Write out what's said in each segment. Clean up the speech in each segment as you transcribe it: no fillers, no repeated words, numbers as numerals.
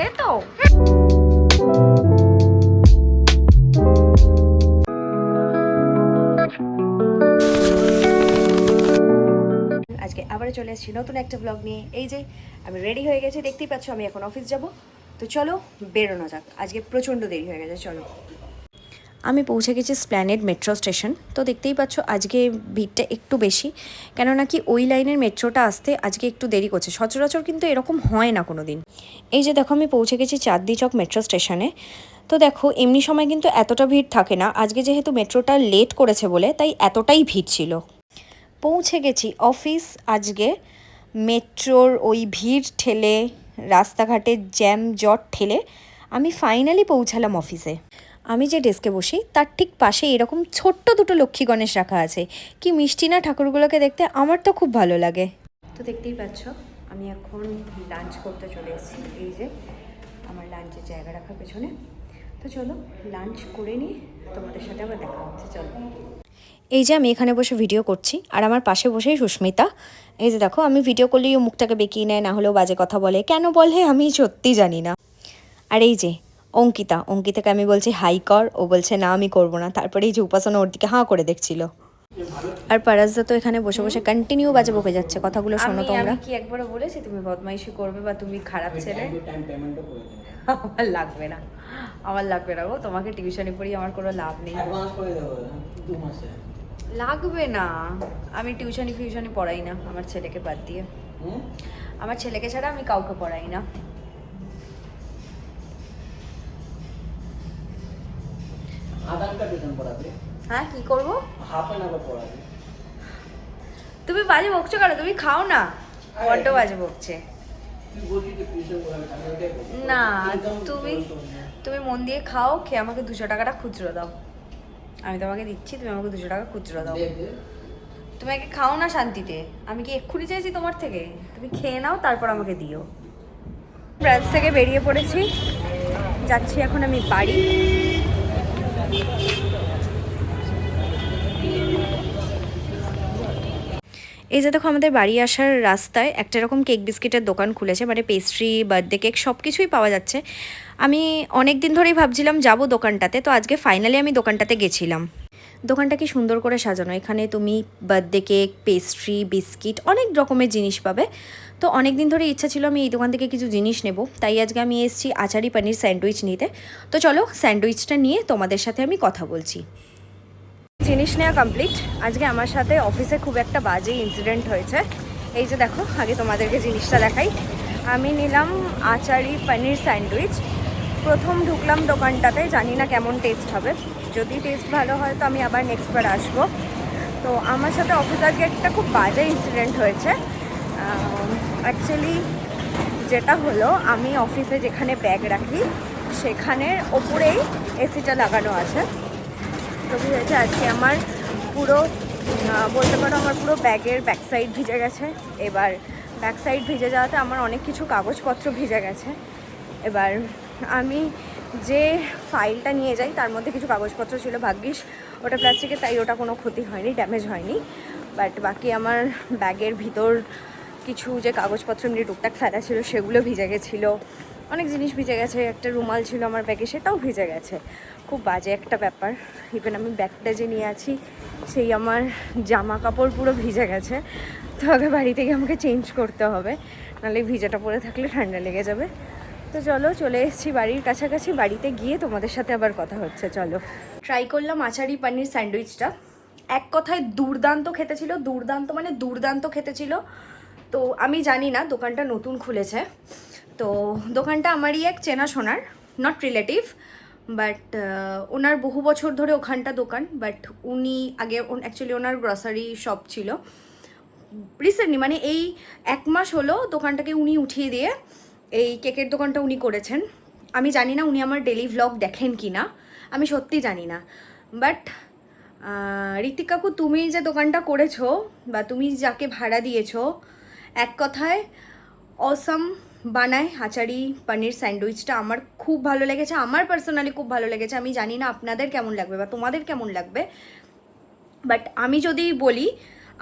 দে তো। আজকে আবারও চলে এসেছি নতুন একটা ব্লগ নিয়ে। এই যে আমি রেডি হয়ে গেছি, দেখতেই পাচ্ছ। আমি এখন অফিস যাব, তো চলো বেরোনো যাক। আজকে প্রচণ্ড দেরি হয়ে গেছে, চলো। আমি পৌঁছে গেছি স্প্ল্যানেড মেট্রো স্টেশন। তো দেখতেই পাচ্ছ আজকে ভিড়টা একটু বেশি, কেননা কি ওই লাইনের মেট্রোটা আসতে আজকে একটু দেরি করছে। সচরাচর কিন্তু এরকম হয় না কোনো দিন। এই যে দেখো, আমি পৌঁছে গেছি চাঁদনি চক মেট্রো স্টেশনে। তো দেখো, এমনি সময় কিন্তু এতটা ভিড় থাকে না। আজকে যেহেতু মেট্রোটা লেট করেছে বলে তাই এতটাই ভিড় ছিল। পৌঁছে গেছি অফিস। আজকে মেট্রোর ওই ভিড় ঠেলে, রাস্তাঘাটে জ্যাম জট ঠেলে আমি ফাইনালি পৌঁছালাম অফিসে। আমি যে ডেস্কে বসি তার ঠিক পাশে এরকম ছোট্ট দুটো লক্ষ্মী গণেশ রাখা আছে। কি মিষ্টি না ঠাকুরগুলোকে দেখতে, আমার তো খুব ভালো লাগে। তো দেখতেই পাচ্ছ আমি এখন লাঞ্চ করতে চলে এসেছি। এই যে আমার লাঞ্চের জায়গা রাখার পেছনে। তো চলো লাঞ্চ করে নিই, তোমাদের সাথে আবার দেখা হচ্ছে। চলো। এই যে আমি এখানে বসে ভিডিও করছি, আর আমার পাশে বসেই সুস্মিতা। এই যে দেখো, আমি ভিডিও করলেই ও মুখটাকে বেঁকিয়ে নেয়, না হলেও বাজে কথা বলে। কেন বলে আমি সত্যি জানি না। আর এই যে অঙ্কিতাকে আমি বলছি হাই কর, ও বলছে না আমি করবো না। তারপরে এই যে উপাসনা ওর দিকে হাঁ করে দেখছিল। আর পারাসদা তো এখানে বসে বসে কন্টিনিউ বাজে বকে যাচ্ছে। কথাগুলো শোনো তোমরা। আমি কি একবারও বলেছি তুমি বদমাইশি করবে বা তুমি খারাপ ছেলে? আমার লাগবে না, আমার লাগবে না গো। তোমাকে টিউশনি পড়ি আমার কোনো লাভ নেই। লাগবে না, আমি টিউশনি ফিউশনি পড়াই না আমার ছেলেকে বাদ দিয়ে। আমার ছেলেকে ছাড়া আমি কাউকে পড়াই না। হ্যাঁ কি করবো? তুমি বাজে বকছো কেন? তুমি খাও না, বড্ড বাজে বকছে। না, তুমি তুমি মন দিয়ে খাও, খেয়ে আমাকে 200 টাকাটা খুচরো দাও। আমি তোমাকে দিচ্ছি, তুমি আমাকে 200 টাকা খুচরো দাও। তুমি আগে খাও না শান্তিতে। আমি কি এক্ষুনি চাইছি তোমার থেকে? তুমি খেয়ে নাও, তারপর আমাকে দিও। ব্রাঞ্চ থেকে বেরিয়ে পড়েছি, যাচ্ছি এখন আমি বাড়ি। এই যে দেখো, আমাদের বাড়ি আসার রাস্তায় একটা এরকম কেক বিস্কিটের দোকান খুলেছে, মানে পেস্ট্রি, বার্থডে কেক সব কিছুই পাওয়া যাচ্ছে। আমি অনেক দিন ধরেই ভাবছিলাম যাব দোকানটাতে, তো আজকে ফাইনালি আমি দোকানটাতে গেছিলাম। দোকানটা কি সুন্দর করে সাজানো। এখানে তুমি বার্থডে কেক, পেস্ট্রি, বিস্কিট অনেক রকমের জিনিস পাবে। তো অনেক দিন ধরে ইচ্ছা ছিল আমি এই দোকান থেকে কিছু জিনিস নেব, তাই আজকে আমি এসেছি আচারি পানির স্যান্ডউইচ নিতে। তো চলো স্যান্ডউইচটা নিয়ে তোমাদের সাথে আমি কথা বলছি। জিনিস নেওয়া কমপ্লিট। আজকে আমার সাথে অফিসে খুব একটা বাজে ইনসিডেন্ট হয়েছে। এই যে দেখো, আগে তোমাদেরকে জিনিসটা দেখাই। আমি নিলাম আচারি পনির স্যান্ডউইচ। প্রথম ঢুকলাম দোকানটাতে, জানি না কেমন টেস্ট হবে। যদি টেস্ট ভালো হয় তো আমি আবার নেক্সট বার আসবো। তো আমার সাথে অফিস আজকে একটা খুব বাজে ইনসিডেন্ট হয়েছে। অ্যাকচুয়ালি যেটা হলো, আমি অফিসে যেখানে ব্যাগ রাখি সেখানের ওপরেই এসিটা লাগানো আছে। তো হয়েছে আজকে আমার পুরো বলতে পারো আমার পুরো ব্যাগের ব্যাক সাইড ভিজে গেছে। এবার ব্যাক সাইড ভিজে যাওয়াতে আমার অনেক কিছু কাগজপত্র ভিজে গেছে। এবার আমি যে ফাইলটা নিয়ে যাই তার মধ্যে কিছু কাগজপত্র ছিল, ভাগ্যিস ওটা প্লাস্টিকের, তাই ওটা কোনো ক্ষতি হয়নি, ড্যামেজ হয়নি। বাট বাকি আমার ব্যাগের ভিতর কিছু যে কাগজপত্র এমনি টুকটাক ফেলা ছিল সেগুলো ভিজে গেছিলো। অনেক জিনিস ভিজে গেছে। একটা রুমাল ছিল আমার ব্যাগে, সেটাও ভিজে গেছে। খুব বাজে একটা ব্যাপার। ইভেন আমি ব্যাগটা যে নিয়ে আছি সেই আমার জামা কাপড় পুরো ভিজে গেছে। তো আগে বাড়ি থেকে আমাকে চেঞ্জ করতে হবে, নাহলে ভিজাটা পরে থাকলে ঠান্ডা লেগে যাবে। তো চলো, চলে এসেছি বাড়ির কাছাকাছি। বাড়িতে গিয়ে তোমাদের সাথে আবার কথা হচ্ছে। চলো। ট্রাই করলাম আচারি পানির স্যান্ডউইচটা। এক কথায় দুর্দান্ত খেতে ছিল, দুর্দান্ত মানে দুর্দান্ত খেতে ছিল। তো আমি জানি না, দোকানটা নতুন খুলেছে। তো দোকানটা আমারই এক চেনাশোনার, নট রিলেটিভ, বাট ওনার বহু বছর ধরে ওখানটা দোকান। বাট উনি আগে অ্যাকচুয়ালি ওনার গ্রসারি শপ ছিল। রিসেন্টলি মানে এই 1 মাস হলো দোকানটাকে উনি উঠিয়ে দিয়ে এই কেকের দোকানটা উনি করেছেন। আমি জানি না উনি আমার ডেলি ভ্লগ দেখেন কি না, আমি সত্যি জানি না। বাট ঋতিক কাকু, তুমি যে দোকানটা করেছো বা তুমি যাকে ভাড়া দিয়েছো, এক কথায় অসাম বানায় আচারি পনির স্যান্ডউইচটা। আমার খুব ভালো লেগেছে, আমার পার্সোনালি খুব ভালো লেগেছে। আমি জানি না আপনাদের কেমন লাগবে বা তোমাদের কেমন লাগবে, বাট আমি যদি বলি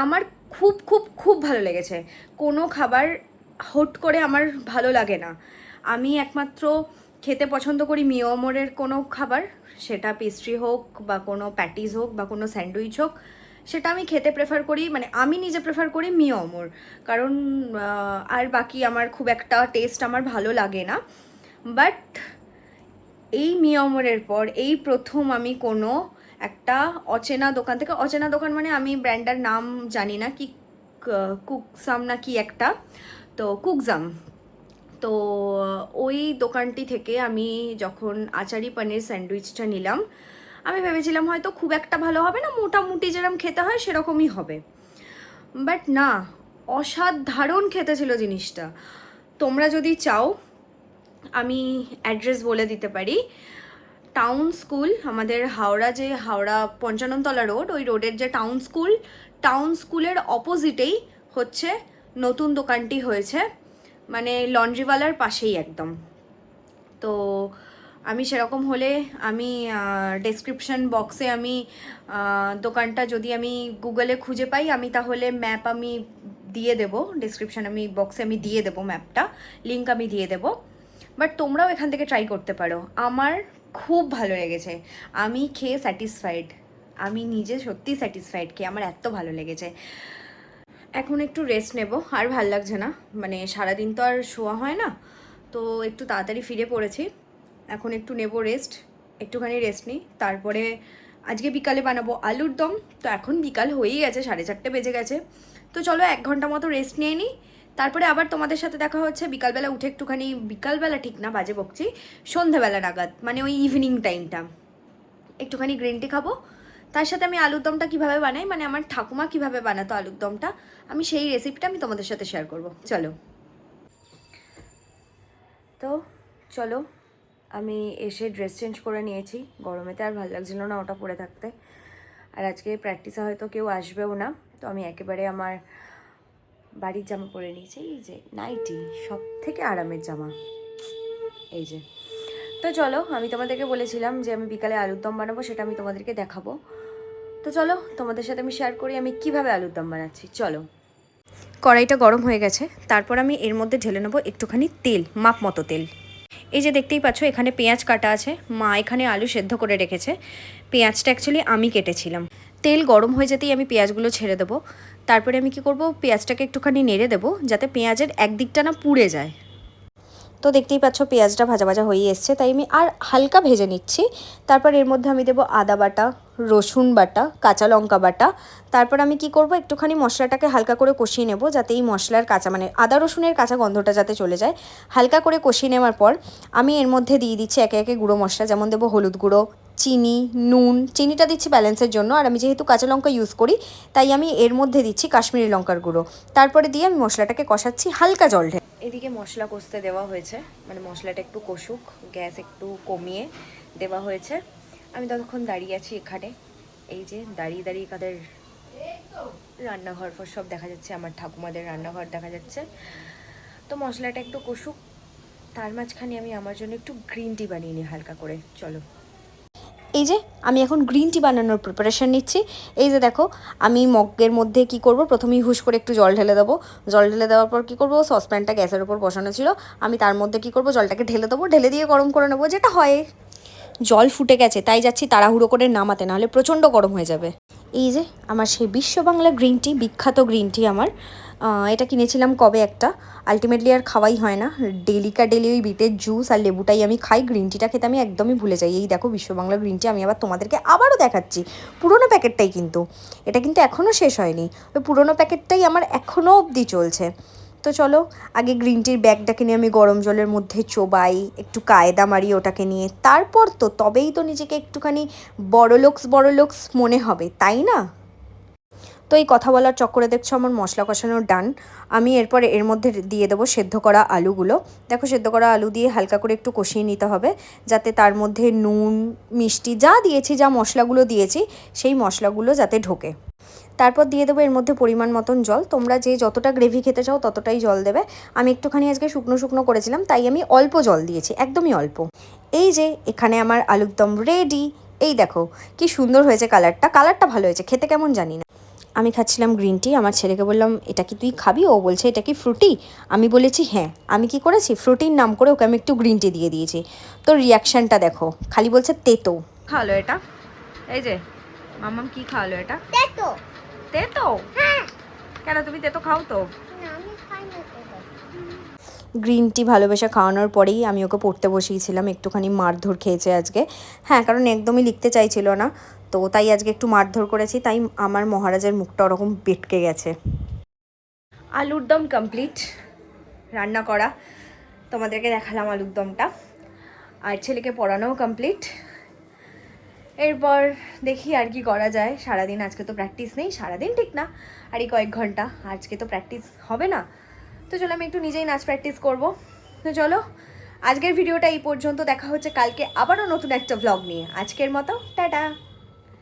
আমার খুব খুব খুব ভালো লেগেছে। কোনো খাবার হুট করে আমার ভালো লাগে না। আমি একমাত্র খেতে পছন্দ করি মিওমরের কোনো খাবার, সেটা পেস্ট্রি হোক বা কোনো প্যাটিস হোক বা কোনো স্যান্ডউইচ হোক, সেটা আমি খেতে প্রেফার করি, মানে আমি নিজে প্রেফার করি মিওমর। কারণ আর বাকি আমার খুব একটা টেস্ট আমার ভালো লাগে না। বাট এই মিওমরের পর এই প্রথম আমি কোনো একটা অচেনা দোকান থেকে, অচেনা দোকান মানে আমি ব্র্যান্ডটার নাম জানি না, কি কুকসাম না কি একটা, তো কুকজাম, তো ওই দোকানটি থেকে আমি যখন আচারি পনির স্যান্ডউইচটা নিলাম, আমি ভেবেছিলাম হয়তো খুব একটা ভালো হবে না, মোটামুটি যেরকম খেতে হয় সেরকমই হবে। বাট না, অসাধারণ খেতে ছিল জিনিসটা। তোমরা যদি চাও আমি অ্যাড্রেস বলে দিতে পারি। টাউন স্কুল, আমাদের হাওড়া, যে হাওড়া 55তলা রোড, ওই রোডের যে টাউন স্কুলের অপোজিটেই হচ্ছে নতুন দোকানটি হয়েছে, মানে লন্ড্রিওয়ালার পাশেই একদম। তো আমি সেরকম হলে আমি ডেসক্রিপশন বক্সে আমি দোকানটা যদি আমি গুগলে খুঁজে পাই, আমি তাহলে ম্যাপ আমি দিয়ে দেবো, ডেসক্রিপশন আমি বক্সে আমি দিয়ে দেবো, ম্যাপটা লিঙ্ক আমি দিয়ে দেবো। বাট তোমরাও এখান থেকে ট্রাই করতে পারো, আমার খুব ভালো লেগেছে, আমি খেয়ে স্যাটিসফাইড, আমি নিজে সত্যি স্যাটিসফাইড, খেয়ে আমার এত ভালো লেগেছে। এখন একটু রেস্ট নেব, আর ভাল লাগছে না, মানে সারাদিন তো আর শোয়া হয় না, তো একটু তাড়াতাড়ি ফিরে পড়েছি, এখন একটু নেব রেস্ট, একটুখানি রেস্ট নিই, তারপরে আজকে বিকালে বানাবো আলুর দম। তো এখন বিকাল হয়েই গেছে, 4:30 বেজে গেছে, তো চলো 1 ঘন্টা মতো রেস্ট নিয়ে নিই, তারপরে আবার তোমাদের সাথে দেখা হচ্ছে বিকালবেলা উঠে, একটুখানি বিকালবেলা ঠিক না, বাজে বকছি, সন্ধেবেলা নাগাদ, মানে ওই ইভিনিং টাইমটা একটুখানি গ্রিন টি খাবো। তার সাথে আমি আলুর দমটা কীভাবে বানাই, মানে আমার ঠাকুমা কীভাবে বানাতো আলুর দমটা, আমি সেই রেসিপিটা আমি তোমাদের সাথে শেয়ার করব। চলো, তো চলো, আমি এসে ড্রেস চেঞ্জ করে নিয়েছি, গরমেতে আর ভালো লাগছিল না ওটা পরে থাকতে, আর আজকে প্র্যাকটিসে হয়তো কেউ আসবেও না, তো আমি একেবারে আমার বাড়ির জামা পরে নিয়েছি, এই যে নাইটি, সব থেকে আরামের জামা, এই যে। তো চলো, আমি তোমাদেরকে বলেছিলাম যে আমি বিকালে আলুর দম বানাবো, সেটা আমি তোমাদেরকে দেখাবো। তো চলো তোমাদের সাথে আমি শেয়ার করি আমি কিভাবে আলুর দম বানাচ্ছি। চলো, কড়াইটা গরম হয়ে গেছে, তারপর আমি এর মধ্যে ঢেলে নেবো একটুখানি তেল, মাপ মতো তেল। এই যে দেখতেই পাচ্ছ, এখানে পেঁয়াজ কাটা আছে, মা এখানে আলু সেদ্ধ করে রেখেছে, পেঁয়াজটা অ্যাকচুয়ালি আমি কেটেছিলাম। তেল গরম হয়ে যেতেই আমি পেঁয়াজগুলো ছেড়ে দেবো, তারপরে আমি কি করব, পেঁয়াজটাকে একটুখানি নেড়ে দেবো যাতে পেঁয়াজের একদিকটা না পুড়ে যায়। তো দেখতেই পাচ্ছ পেঁয়াজটা ভাজা ভাজা হয়ে এসছে, তাই আমি আর হালকা ভেজে নিচ্ছি। তারপর এর মধ্যে আমি দেবো আদা বাটা, রসুন বাটা, কাঁচা লঙ্কা বাটা। তারপর আমি কি করব, একটুখানি মশলাটাকে হালকা করে কষিয়ে নেব, যাতে এই মশলার কাঁচা, মানে আদা রসুনের কাঁচা গন্ধটা যাতে চলে যায়। হালকা করে কষিয়ে নেওয়ার পর আমি এর মধ্যে দিয়ে দিচ্ছি একে একে গুঁড়ো মশলা, যেমন দেবো হলুদ গুঁড়ো, চিনি, নুন, চিনিটা দিচ্ছি ব্যালেন্সের জন্য, আর আমি যেহেতু কাঁচা লঙ্কা ইউজ করি তাই আমি এর মধ্যে দিচ্ছি কাশ্মীরি লঙ্কার গুঁড়ো। তারপরে দিয়ে আমি মশলাটাকে কষাচ্ছি হালকা জল ঢেলে। এদিকে মশলা কষতে দেওয়া হয়েছে, মানে মশলাটা একটু কষুক, গ্যাস একটু কমিয়ে দেওয়া হয়েছে। আমি ততক্ষণ দাঁড়িয়ে আছি এখানে, এই যে দাঁড়িয়ে দাঁড়িয়ে কাদের রান্নাঘর ফর সব দেখা যাচ্ছে, আমার ঠাকুমাদের রান্নাঘর দেখা যাচ্ছে। তো মশলাটা একটু কষুক, তার মাঝখানে আমি আমার জন্য একটু গ্রিন টি বানিয়ে নিই হালকা করে। চলো, এই যে আমি এখন গ্রিন টি বানানোর প্রিপারেশান নিচ্ছি। এই যে দেখো, আমি মগের মধ্যে কি করব, প্রথমেই হুশ করে একটু জল ঢেলে দেবো, জল ঢেলে দেওয়ার পর কী করবো, সসপ্যানটা গ্যাসের ওপর বসানো ছিল, আমি তার মধ্যে কি করব, জলটাকে ঢেলে দেবো, ঢেলে দিয়ে গরম করে নেবো, যেটা হয়। জল ফুটে গেছে, তাই যাচ্ছি তাড়াহুড়ো করে নামাতে, নাহলে প্রচণ্ড গরম হয়ে যাবে। এই যে আমার সেই বিশ্ব বাংলা গ্রিন টি, বিখ্যাত গ্রিন টি আমার, এটা কিনেছিলাম কবে একটা, আলটিমেটলি আর খাওয়াই হয় না, ডেলি ওই বিটের জুস আর লেবুটাই আমি খাই, গ্রিন টিটা খেতে আমি একদমই ভুলে যাই। এই দেখো বিশ্ব বাংলা গ্রিন টি, আমি আবার তোমাদেরকে আবারও দেখাচ্ছি, পুরোনো প্যাকেটটাই কিন্তু, এটা কিন্তু এখনও শেষ হয়নি, ওই পুরোনো প্যাকেটটাই আমার এখনও অবধি চলছে। তো চলো, আগে গ্রিন টির ব্যাগটাকে নিয়ে আমি গরম জলের মধ্যে চোবাই, একটু কায়দা মারি ওটাকে নিয়ে, তারপর তো তবেই তো নিজেকে একটুখানি বড়লোকস মনে হবে, তাই না? তো এই কথা বলার চক্করে দেখছো আমার মশলা কষানোর ডান। আমি এরপর এর মধ্যে দিয়ে দেবো সেদ্ধ করা আলুগুলো। দেখো, সেদ্ধ করা আলু দিয়ে হালকা করে একটু কষিয়ে নিতে হবে, যাতে তার মধ্যে নুন, মিষ্টি যা দিয়েছি, যা মশলাগুলো দিয়েছি, সেই মশলাগুলো যাতে ঢোকে। তারপর দিয়ে দেবো এর মধ্যে পরিমাণ মতন জল, তোমরা যে যতটা গ্রেভি খেতে চাও ততটাই জল দেবে। আমি একটুখানি আজকে শুকনো শুকনো করেছিলাম, তাই আমি অল্প জল দিয়েছি, একদমই অল্প। এই যে এখানে আমার আলুর দম রেডি। এই দেখো কি সুন্দর হয়েছে, কালারটা ভালো হয়েছে, খেতে কেমন জানি না। আমি খাচ্ছিলাম গ্রিন টি। আমার ছেলেকে বললাম এটা কি তুই খাবি? ও বলছে এটা কি ফ্রুটি? আমি বলেছি হ্যাঁ। আমি কি করেছি, ফ্রুটির নাম করে ওকে আমি একটু গ্রিন টি দিয়ে দিয়েছি। তো রিয়াকশানটা দেখো, খালি বলছে তেতো। খাওয়ালো এটা, এই যে মাম্মাম কি খাওয়ালো এটা? তেতো। তেতো? হ্যাঁ। কেন, তুমি তেতো খাও তো? গ্রিন টি ভালোবেসে খাওয়ানোর পরেই আমি ওকে পড়তে বসিয়েছিলাম। একটুখানি মারধর খেয়েছে আজকে। হ্যাঁ, কারণ একদমই লিখতে চাইছিল না, তো তাই আজকে একটু মারধর করেছি, তাই আমার মহারাজের মুখটা ওরকম বেটকে গেছে। আলুর দম কমপ্লিট রান্না করা, তোমাদেরকে দেখালাম আলুর দমটা, আর ছেলেকে পড়ানোও কমপ্লিট। এরপর দেখি আর কি করা যায়। সারাদিন আজকে তো প্র্যাকটিস নেই, সারাদিন ঠিক না, আর এই কয়েক ঘন্টা, আজকে তো প্র্যাকটিস হবে না, তো চলো আমি একটু নিজেই নাচ প্র্যাকটিস করব। তো চলো আজকের ভিডিওটা এই পর্যন্ত, দেখা হচ্ছে কালকে আবারও নতুন একটা ভ্লগ নিয়ে। আজকের মতো টাটা।